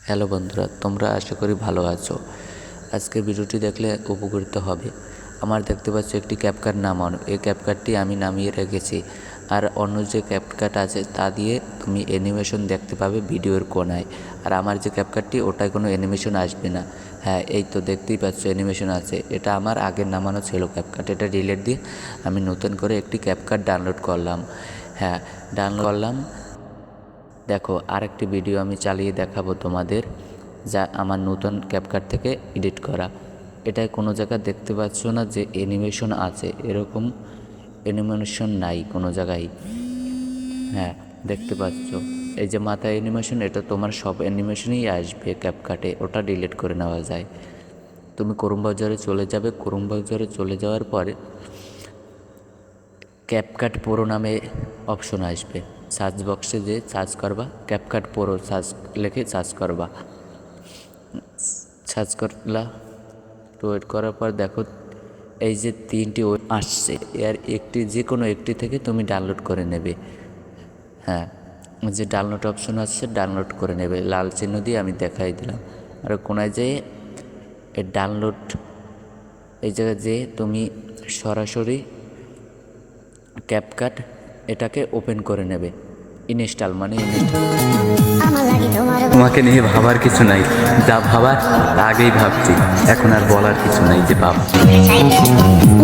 Hello বন্ধুরা, তোমরা আশা করি ভালো আছো। আজকের ভিডিওটি দেখলে উপকৃত হবে। আমার দেখতে পাচ্ছ একটি ক্যাপকাট নামানো। এই ক্যাপকাটটি আমি নামিয়ে রেখেছি। আর অন্য যে ক্যাপকাট আছে তা দিয়ে তুমি অ্যানিমেশন দেখতে পাবে ভিডিওর কোনায়। আর আমার যে ক্যাপকাটটি ওটায় কোনো অ্যানিমেশন আসবে না। হ্যাঁ, এই তো দেখতেই পাচ্ছ অ্যানিমেশন আছে। এটা আমার আগের নামানো ছিল ক্যাপকাট। এটা ডিলিট দিয়ে আমি নতুন করে একটি ক্যাপকাট ডাউনলোড করলাম। হ্যাঁ, ডাউনলোড করলাম। দেখো, আরেকটি ভিডিও আমি চালিয়ে দেখাবো তোমাদের, যা আমার নতুন ক্যাপকাট থেকে এডিট করা। এটায় কোনো জায়গায় দেখতে পাচ্ছ না যে অ্যানিমেশন আছে, এরকম অ্যানিমেশন নাই কোনো জায়গায়। হ্যাঁ, দেখতে পাচ্ছ এই যে মাথায় অ্যানিমেশন, এটা তোমার সব অ্যানিমেশনই আসবে ক্যাপকাটে, ওটা ডিলিট করে নেওয়া যায়। তুমি ক্রোম ব্রাউজারে চলে যাবে। ক্রোম ব্রাউজারে চলে যাওয়ার পরে ক্যাপকাট প্রো নামে অপশন আসবে। সার্চ বক্সে যে সার্চ করবা ক্যাপকাট প্রো সার্চ লিখে সার্চ করবা। সার্চ করলা, তো ওয়েট করার পর দেখো এই যে তিনটি আসছে, এর একটি যে কোনো একটি থেকে তুমি ডাউনলোড করে নেবে। হ্যাঁ, যে ডাউনলোড অপশন আসছে ডাউনলোড করে নেবে, লাল চিহ্ন দিয়ে আমি দেখাই দিলাম। আর কোনায় যেয়ে এই ডাউনলোড এই জায়গায় যেয়ে তুমি সরাসরি ক্যাপকাট এটাকে ওপেন করে নেবে। ইনস্টল মানে ইনস্টল। তোমাকে নিয়ে ভাবার কিছু নাই, যা ভাবার আগেই ভাবছি, এখন আর বলার কিছু নাই যে ভাবছি।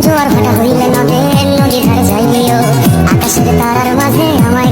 জোয়ার ভাটা হইলে নদে নদীর ধারে যাইও, আকাশের তারার মাঝে আমায়